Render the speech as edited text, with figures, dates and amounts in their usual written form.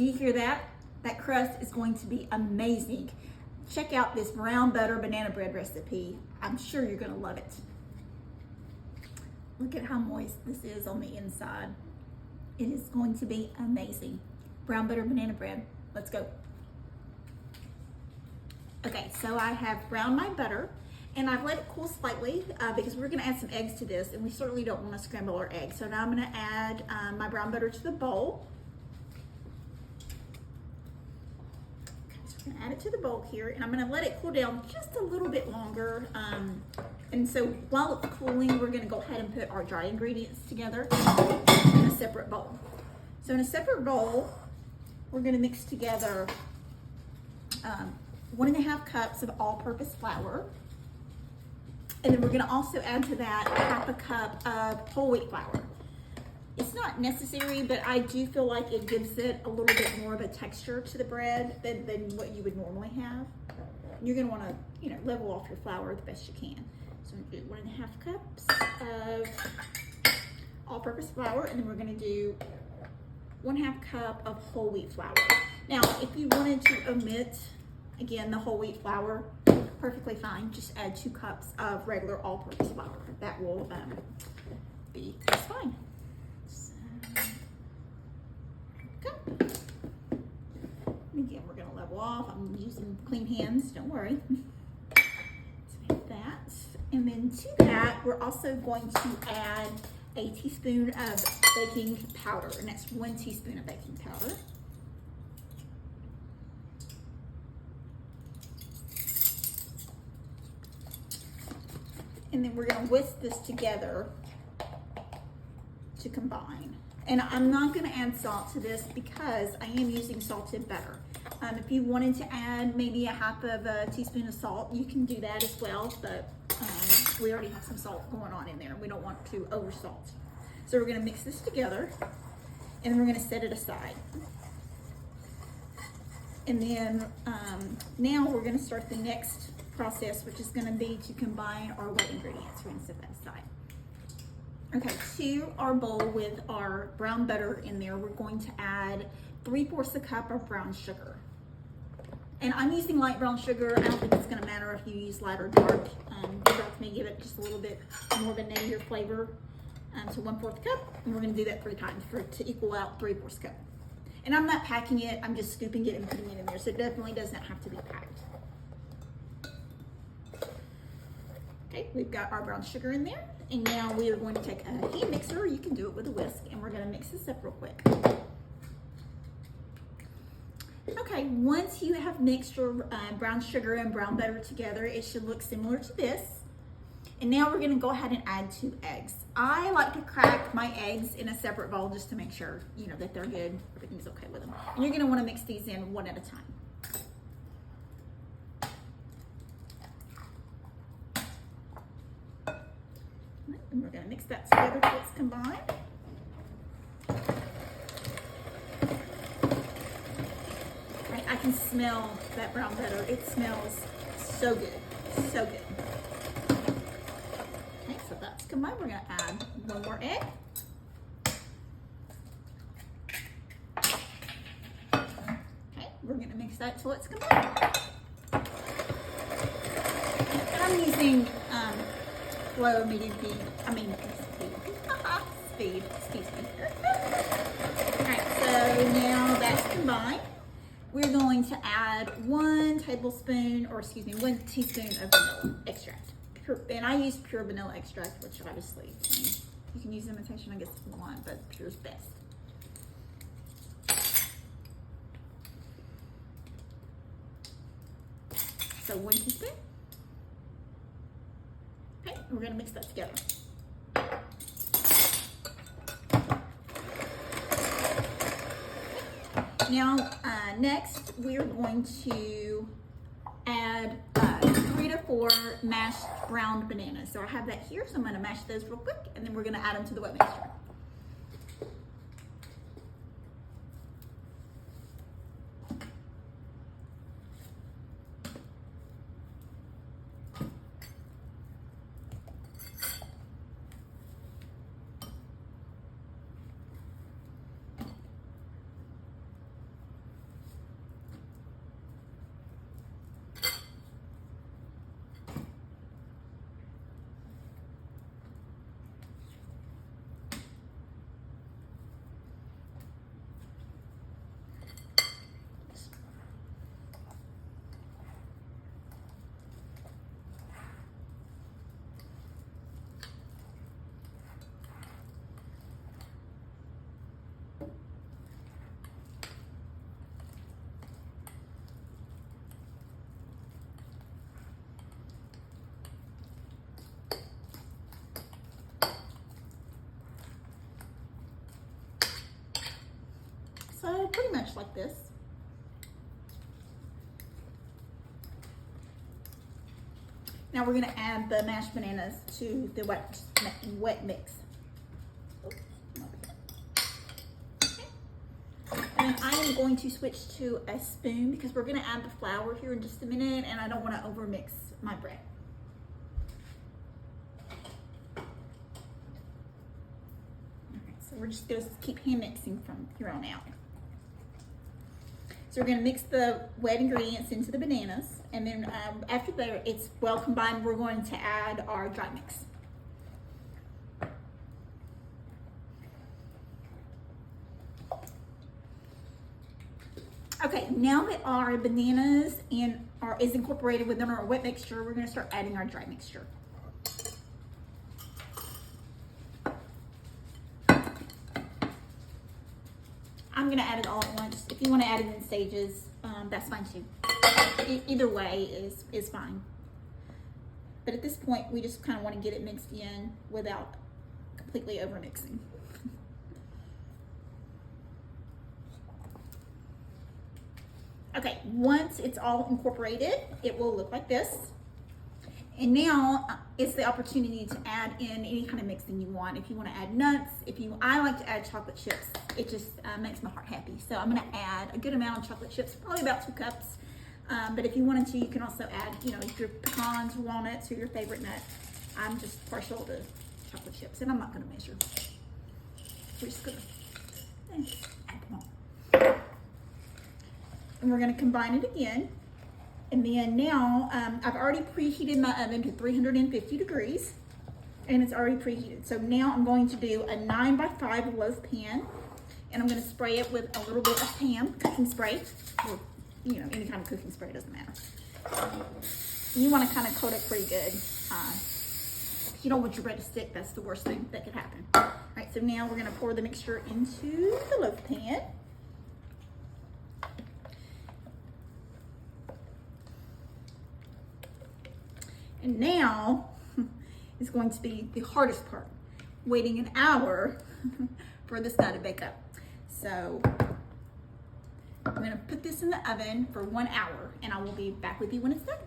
Do you hear that? That crust is going to be amazing. Check out this brown butter banana bread recipe. I'm sure you're gonna love it. Look at how moist this is on the inside. It is going to be amazing. Brown butter banana bread. Let's go. Okay, so I have browned my butter and I've let it cool slightly because we're gonna add some eggs to this and we certainly don't wanna scramble our eggs. So now I'm gonna add my brown butter to the bowl. I'm gonna add it to the bowl here and I'm gonna let it cool down just a little bit longer. And so while it's cooling, we're gonna go ahead and put our dry ingredients together in a separate bowl. So in a separate bowl, we're gonna mix together 1.5 cups of all-purpose flour. And then we're gonna also add to that 1/2 cup of whole wheat flour. It's not necessary, but I do feel like it gives it a little bit more of a texture to the bread than what you would normally have. You're gonna wanna, level off your flour the best you can. So I'm gonna do 1.5 cups of all-purpose flour, and then we're gonna do 1/2 cup of whole wheat flour. Now, if you wanted to omit, again, the whole wheat flour, perfectly fine. Just add 2 cups of regular all-purpose flour. That will be just fine. Again, we're gonna level off. I'm using clean hands, don't worry. So we have that. And then to that, we're also going to add a teaspoon of baking powder, and that's 1 teaspoon of baking powder. And then we're gonna whisk this together to combine. And I'm not gonna add salt to this because I am using salted butter. If you wanted to add maybe 1/2 teaspoon of salt, you can do that as well, but we already have some salt going on in there. We don't want to over salt. So we're gonna mix this together and then we're gonna set it aside. And then now we're gonna start the next process, which is gonna be to combine our wet ingredients. We're gonna set that aside. Okay, to our bowl with our brown butter in there, we're going to add 3/4 cup of brown sugar. And I'm using light brown sugar. I don't think it's gonna matter if you use light or dark. Dark may give it just a little bit more of a nuttier flavor. So 1/4 cup, and we're gonna do that 3 times to equal out 3/4 cup. And I'm not packing it, I'm just scooping it and putting it in there, so it definitely does not have to be packed. Okay, we've got our brown sugar in there, and now we are going to take a hand mixer, or you can do it with a whisk, and we're gonna mix this up real quick. Okay, once you have mixed your brown sugar and brown butter together, it should look similar to this. And now we're gonna go ahead and add 2 eggs. I like to crack my eggs in a separate bowl just to make sure, that they're good, everything's okay with them. And you're gonna wanna mix these in 1 at a time. And we're gonna mix that together till it's combined. Right, I can smell that brown butter. It smells so good, so good. Okay, so that's combined. We're gonna add 1 more egg. Okay, we're gonna mix that till it's combined. And I'm using low, medium heat, speed, excuse me. Alright, so now that's combined. We're going to add 1 teaspoon of vanilla extract. And I use pure vanilla extract, which obviously, you can use imitation, I guess, if you want, but pure is best. So 1 teaspoon. Okay, we're gonna mix that together. Now, next we're going to add 3 to 4 mashed ground bananas. So I have that here, so I'm gonna mash those real quick, and then we're gonna add them to the wet mixture. much like this. Now we're gonna add the mashed bananas to the wet mix. And then I am going to switch to a spoon because we're gonna add the flour here in just a minute and I don't wanna overmix my bread. So we're just gonna keep hand mixing from here on out. So we're gonna mix the wet ingredients into the bananas, and then after it's well combined, we're going to add our dry mix. Okay, now that our bananas is incorporated within our wet mixture, we're gonna start adding our dry mixture. I'm gonna add it all at once. If you wanna add it in stages, that's fine too. Either way is fine. But at this point, we just kind of want to get it mixed in without completely over mixing. Okay, once it's all incorporated, it will look like this. And now it's the opportunity to add in any kind of mixing you want. If you want to add nuts, I like to add chocolate chips. It just makes my heart happy. So I'm going to add a good amount of chocolate chips, probably about 2 cups. But if you wanted to, you can also add, your pecans or walnuts or your favorite nut. I'm just partial to chocolate chips, and I'm not going to measure. We're just going to add them all. And we're going to combine it again. And then now, I've already preheated my oven to 350 degrees, and it's already preheated. So now I'm going to do a 9x5 loaf pan, and I'm going to spray it with a little bit of Pam cooking spray, or any kind of cooking spray, doesn't matter. You want to kind of coat it pretty good. If you don't want your bread to stick, that's the worst thing that could happen. All right, so now we're going to pour the mixture into the loaf pan. And now is going to be the hardest part, waiting an hour for this dough to bake up. So I'm gonna put this in the oven for 1 hour, and I will be back with you when it's done.